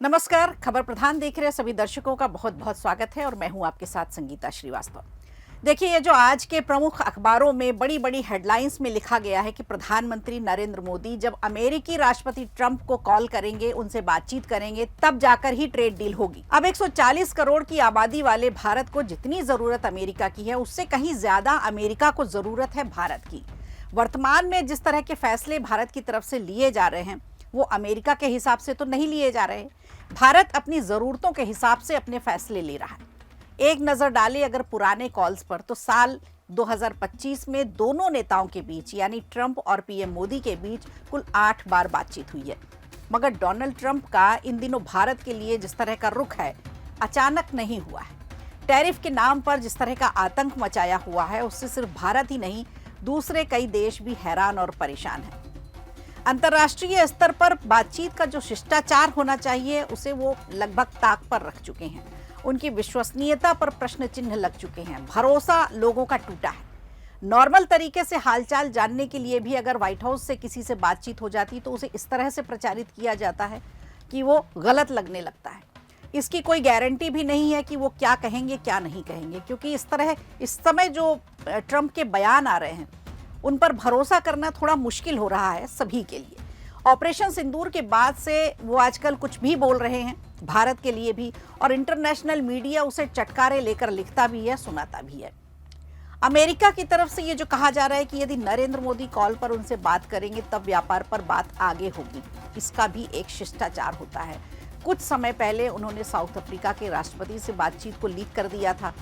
नमस्कार। खबर प्रधान देख रहे सभी दर्शकों का बहुत बहुत स्वागत है और मैं हूं आपके साथ संगीता श्रीवास्तव। देखिए, ये जो आज के प्रमुख अखबारों में बड़ी बड़ी हेडलाइंस में लिखा गया है कि प्रधानमंत्री नरेंद्र मोदी जब अमेरिकी राष्ट्रपति ट्रंप को कॉल करेंगे, उनसे बातचीत करेंगे, तब जाकर ही ट्रेड डील होगी। अब 140 करोड़ की आबादी वाले भारत को जितनी जरूरत अमेरिका की है, उससे कहीं ज्यादा अमेरिका को जरूरत है भारत की। वर्तमान में जिस तरह के फैसले भारत की तरफ से लिए जा रहे हैं, वो अमेरिका के हिसाब से तो नहीं लिए जा रहे। भारत अपनी जरूरतों के हिसाब से अपने फैसले ले रहा है। एक नजर डालें अगर पुराने कॉल्स पर, तो साल 2025 में दोनों नेताओं के बीच यानी ट्रंप और पीएम मोदी के बीच कुल 8 बार बातचीत हुई है। मगर डोनाल्ड ट्रंप का इन दिनों भारत के लिए जिस तरह का रुख है, अचानक नहीं हुआ है। टैरिफ के नाम पर जिस तरह का आतंक मचाया हुआ है, उससे सिर्फ भारत ही नहीं, दूसरे कई देश भी हैरान और परेशान हैं। अंतर्राष्ट्रीय स्तर पर बातचीत का जो शिष्टाचार होना चाहिए, उसे वो लगभग ताक पर रख चुके हैं। उनकी विश्वसनीयता पर प्रश्न चिन्ह लग चुके हैं। भरोसा लोगों का टूटा है। नॉर्मल तरीके से हालचाल जानने के लिए भी अगर व्हाइट हाउस से किसी से बातचीत हो जाती तो उसे इस तरह से प्रचारित किया जाता है कि वो गलत लगने लगता है। इसकी कोई गारंटी भी नहीं है कि वो क्या कहेंगे क्या नहीं कहेंगे, क्योंकि इस समय जो ट्रंप के बयान आ रहे हैं, उन पर भरोसा करना थोड़ा मुश्किल हो रहा है सभी के लिए। ऑपरेशन सिंदूर के बाद से वो आजकल कुछ भी बोल रहे हैं, भारत के लिए भी, और इंटरनेशनल मीडिया उसे चटकारे लेकर लिखता भी है, सुनाता भी है। अमेरिका की तरफ से ये जो कहा जा रहा है कि यदि नरेंद्र मोदी कॉल पर उनसे बात करेंगे तब व्यापार पर बात आगे होगी, इसका भी एक शिष्टाचार होता है। कुछ समय पहले उन्होंने साउथ अफ्रीका के राष्ट्रपति से बातचीत को लीक कर दिया था।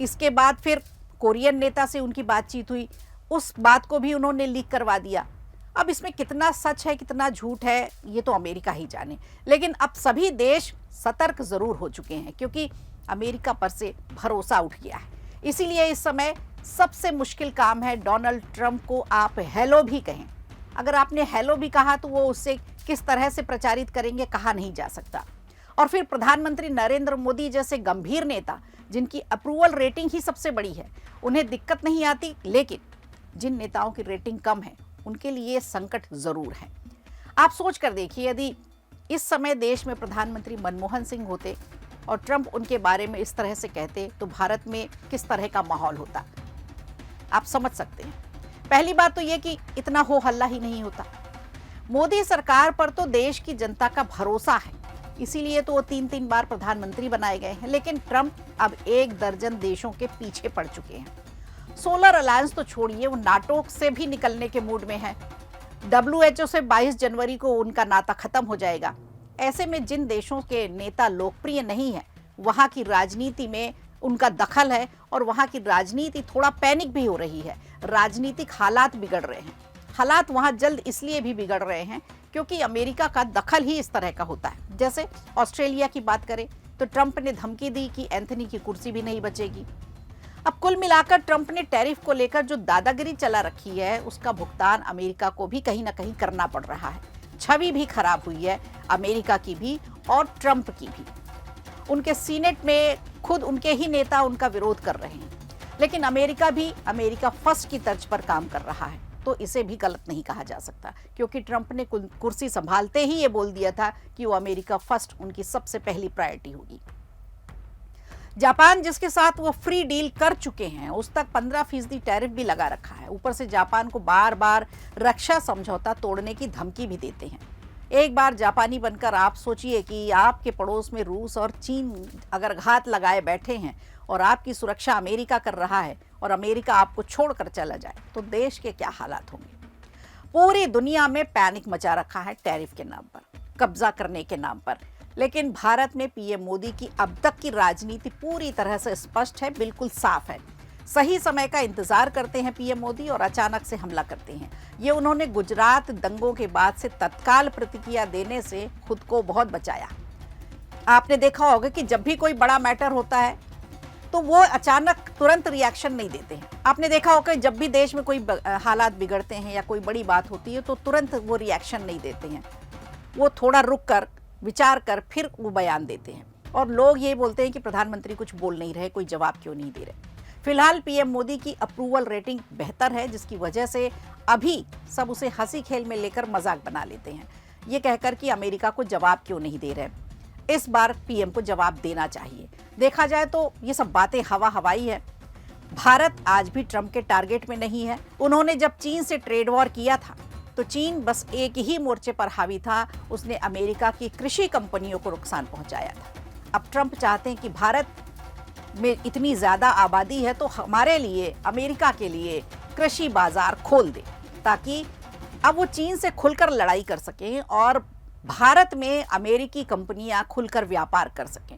इसके बाद फिर कोरियन नेता से उनकी बातचीत हुई, उस बात को भी उन्होंने लीक करवा दिया। अब इसमें कितना सच है कितना झूठ है, ये तो अमेरिका ही जाने। लेकिन अब सभी देश सतर्क जरूर हो चुके हैं, क्योंकि अमेरिका पर से भरोसा उठ गया है। इसीलिए इस समय सबसे मुश्किल काम है डोनाल्ड ट्रंप को आप हेलो भी कहें। अगर आपने हेलो भी कहा तो वो उससे किस तरह से प्रचारित करेंगे, कहा नहीं जा सकता। और फिर प्रधानमंत्री नरेंद्र मोदी जैसे गंभीर नेता, जिनकी अप्रूवल रेटिंग ही सबसे बड़ी है, उन्हें दिक्कत नहीं आती। लेकिन जिन नेताओं की रेटिंग कम है, उनके लिए संकट जरूर है। आप सोच कर देखिए, यदि इस समय देश में प्रधानमंत्री मनमोहन सिंह होते और ट्रंप उनके बारे में इस तरह से कहते, तो भारत में किस तरह का माहौल होता, आप समझ सकते हैं। पहली बात तो यह कि इतना हो हल्ला ही नहीं होता। मोदी सरकार पर तो देश की जनता का भरोसा है, इसीलिए तो वो 3-3 बार प्रधानमंत्री बनाए गए हैं। लेकिन ट्रंप अब 1 दर्जन देशों के पीछे पड़ चुके हैं। सोलर अलायंस तो छोड़िए, वो नाटो से भी निकलने के मूड में है। WHO से 22 जनवरी को उनका नाता खत्म हो जाएगा। ऐसे में जिन देशों के नेता लोकप्रिय नहीं है, वहां की राजनीति में उनका दखल है और वहां की राजनीति थोड़ा पैनिक भी हो रही है। राजनीतिक हालात बिगड़ रहे हैं। हालात वहां जल्द इसलिए भी बिगड़ रहे हैं क्योंकि अमेरिका का दखल ही इस तरह का होता है। जैसे ऑस्ट्रेलिया की बात करें तो ट्रंप ने धमकी दी कि एंथनी की कुर्सी भी नहीं बचेगी। अब कुल मिलाकर ट्रंप ने टैरिफ को लेकर जो दादागिरी चला रखी है, उसका भुगतान अमेरिका को भी कहीं ना कहीं करना पड़ रहा है। छवि भी खराब हुई है अमेरिका की भी और ट्रंप की भी। उनके सीनेट में खुद उनके ही नेता उनका विरोध कर रहे हैं। लेकिन अमेरिका भी अमेरिका फर्स्ट की तर्ज पर काम कर रहा है, तो इसे भी गलत नहीं कहा जा सकता, क्योंकि ट्रंप ने कुर्सी संभालते ही ये बोल दिया था कि वो अमेरिका फर्स्ट उनकी सबसे पहली प्रायोरिटी होगी। जापान, जिसके साथ वो फ्री डील कर चुके हैं, उस तक 15% टैरिफ भी लगा रखा है। ऊपर से जापान को बार बार रक्षा समझौता तोड़ने की धमकी भी देते हैं। एक बार जापानी बनकर आप सोचिए कि आपके पड़ोस में रूस और चीन अगर घात लगाए बैठे हैं और आपकी सुरक्षा अमेरिका कर रहा है और अमेरिका आपको छोड़कर चला जाए, तो देश के क्या हालात होंगे। पूरी दुनिया में पैनिक मचा रखा है टैरिफ के नाम पर, कब्जा करने के नाम पर। लेकिन भारत में पीएम मोदी की अब तक की राजनीति पूरी तरह से स्पष्ट है, बिल्कुल साफ है। सही समय का इंतजार करते हैं पीएम मोदी और अचानक से हमला करते हैं। ये उन्होंने गुजरात दंगों के बाद से तत्काल प्रतिक्रिया देने से खुद को बहुत बचाया। आपने देखा होगा कि जब भी कोई बड़ा मैटर होता है तो वो अचानक तुरंत रिएक्शन नहीं देते हैं। आपने देखा होगा जब भी देश में कोई हालात बिगड़ते हैं या कोई बड़ी बात होती है तो तुरंत वो रिएक्शन नहीं देते हैं। वो थोड़ा रुक कर विचार कर फिर वो बयान देते हैं। और लोग ये बोलते हैं कि प्रधानमंत्री कुछ बोल नहीं रहे, कोई जवाब क्यों नहीं दे रहे। फिलहाल पीएम मोदी की अप्रूवल रेटिंग बेहतर है, जिसकी वजह से अभी सब उसे हंसी खेल में लेकर मजाक बना लेते हैं, ये कहकर कि अमेरिका को जवाब क्यों नहीं दे रहे। इस बार पीएम को जवाब देना चाहिए। देखा जाए तो ये सब बातें हवा हवाई है। भारत आज भी ट्रंप के टारगेट में नहीं है। उन्होंने जब चीन से ट्रेड वॉर किया था तो चीन बस एक ही मोर्चे पर हावी था, उसने अमेरिका की कृषि कंपनियों को नुकसान पहुंचाया था। अब ट्रंप चाहते हैं कि भारत में इतनी ज्यादा आबादी है तो हमारे लिए, अमेरिका के लिए कृषि बाजार खोल दे, ताकि अब वो चीन से खुलकर लड़ाई कर सकें और भारत में अमेरिकी कंपनियां खुलकर व्यापार कर सकें।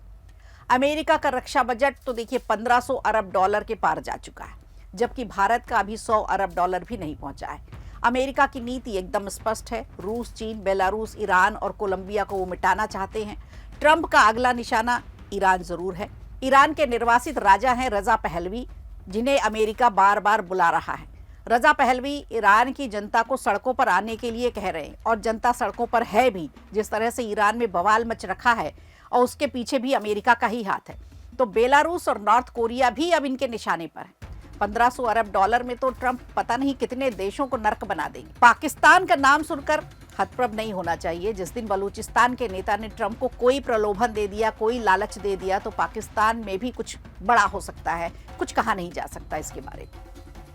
अमेरिका का रक्षा बजट तो देखिए 1500 अरब डॉलर के पार जा चुका है, जबकि भारत का अभी 100 अरब डॉलर भी नहीं पहुंचा है। अमेरिका की नीति एकदम स्पष्ट है। रूस, चीन, बेलारूस, ईरान और कोलंबिया को वो मिटाना चाहते हैं। ट्रंप का अगला निशाना ईरान जरूर है। ईरान के निर्वासित राजा हैं रजा पहलवी, जिन्हें अमेरिका बार बार बुला रहा है। रजा पहलवी ईरान की जनता को सड़कों पर आने के लिए कह रहे हैं और जनता सड़कों पर है भी। जिस तरह से ईरान में बवाल मच रखा है और उसके पीछे भी अमेरिका का ही हाथ है। तो बेलारूस और नॉर्थ कोरिया भी अब इनके निशाने पर है। 1500 अरब डॉलर में तो ट्रंप पता नहीं कितने देशों को नर्क बना देंगे। पाकिस्तान का नाम सुनकर हतप्रभ नहीं होना चाहिए। जिस दिन बलूचिस्तान के नेता ने ट्रंप को कोई प्रलोभन दे दिया, कोई लालच दे दिया, तो पाकिस्तान में भी कुछ बड़ा हो सकता है। कुछ कहा नहीं जा सकता इसके बारे में।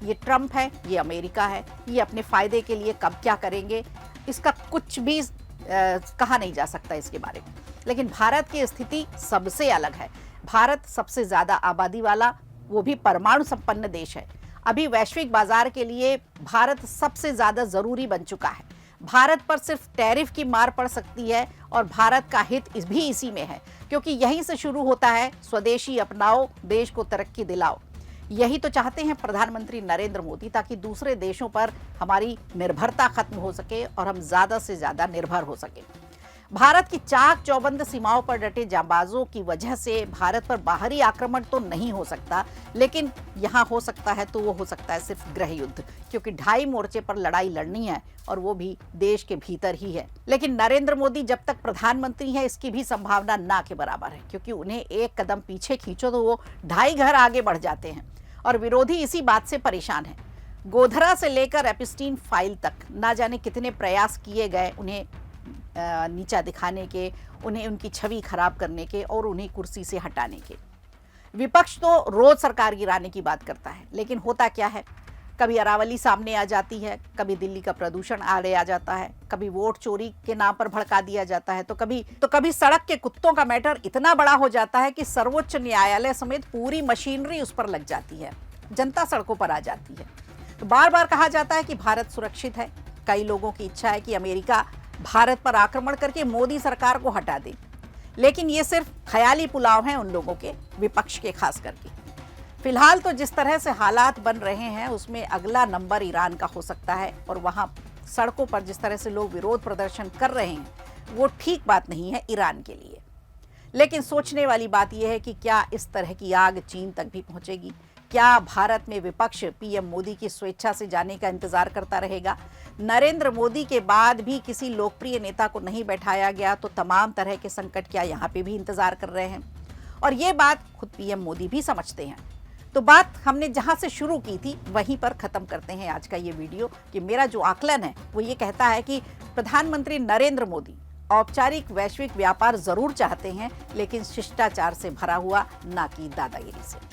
ये ट्रंप है, ये अमेरिका है, ये अपने फायदे के लिए कब क्या करेंगे इसका कुछ भी कहा नहीं जा सकता इसके बारे में। लेकिन भारत की स्थिति सबसे अलग है। भारत सबसे ज्यादा आबादी वाला, वो भी परमाणु संपन्न देश है। अभी वैश्विक बाजार के लिए भारत सबसे ज्यादा जरूरी बन चुका है। भारत पर सिर्फ टैरिफ की मार पड़ सकती है और भारत का हित भी इसी में है, क्योंकि यहीं से शुरू होता है स्वदेशी अपनाओ, देश को तरक्की दिलाओ। यही तो चाहते हैं प्रधानमंत्री नरेंद्र मोदी, ताकि दूसरे देशों पर हमारी निर्भरता खत्म हो सके और हम ज्यादा से ज्यादा निर्भर हो सके। भारत की चाक चौबंद सीमाओं पर डटे जांबाजों की वजह से भारत पर बाहरी आक्रमण तो नहीं हो सकता, लेकिन यहाँ हो सकता है तो वो हो सकता है सिर्फ गृह युद्ध, क्योंकि 2.5 मोर्चे पर लड़ाई लड़नी है और वो भी देश के भीतर ही है। लेकिन नरेंद्र मोदी जब तक प्रधानमंत्री है इसकी भी संभावना ना के बराबर है, क्योंकि उन्हें एक कदम पीछे खींचो तो वो 2.5 घर आगे बढ़ जाते हैं और विरोधी इसी बात से परेशान है। गोधरा से लेकर एपिस्टीन फाइल तक ना जाने कितने प्रयास किए गए उन्हें नीचा दिखाने के, उन्हें उनकी छवि खराब करने के और उन्हें कुर्सी से हटाने के। विपक्ष तो रोज सरकार गिराने की बात करता है, लेकिन होता क्या है, कभी अरावली सामने आ जाती है, कभी दिल्ली का प्रदूषण आड़े आ जाता है, कभी वोट चोरी के नाम पर भड़का दिया जाता है, तो कभी सड़क के कुत्तों का मैटर इतना बड़ा हो जाता है कि सर्वोच्च न्यायालय समेत पूरी मशीनरी उस पर लग जाती है, जनता सड़कों पर आ जाती है। तो बार बार कहा जाता है कि भारत सुरक्षित है। कई लोगों की इच्छा है कि अमेरिका भारत पर आक्रमण करके मोदी सरकार को हटा दे, लेकिन ये सिर्फ ख्याली पुलाव हैं उन लोगों के, विपक्ष के खास करके। फिलहाल तो जिस तरह से हालात बन रहे हैं उसमें अगला नंबर ईरान का हो सकता है, और वहां सड़कों पर जिस तरह से लोग विरोध प्रदर्शन कर रहे हैं वो ठीक बात नहीं है ईरान के लिए। लेकिन सोचने वाली बात यह है कि क्या इस तरह की आग चीन तक भी पहुंचेगी? क्या भारत में विपक्ष पीएम मोदी की स्वेच्छा से जाने का इंतजार करता रहेगा? नरेंद्र मोदी के बाद भी किसी लोकप्रिय नेता को नहीं बैठाया गया तो तमाम तरह के संकट क्या यहाँ पे भी इंतजार कर रहे हैं? और ये बात खुद पीएम मोदी भी समझते हैं। तो बात हमने जहां से शुरू की थी वहीं पर खत्म करते हैं आज का ये वीडियो, कि मेरा जो आकलन है वो ये कहता है कि प्रधानमंत्री नरेंद्र मोदी औपचारिक वैश्विक व्यापार जरूर चाहते हैं, लेकिन शिष्टाचार से भरा हुआ, ना कि दादागिरी से।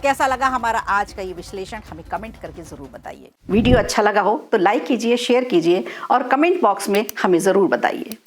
कैसा लगा हमारा आज का ये विश्लेषण, हमें कमेंट करके जरूर बताइए। वीडियो अच्छा लगा हो तो लाइक कीजिए, शेयर कीजिए और कमेंट बॉक्स में हमें जरूर बताइए।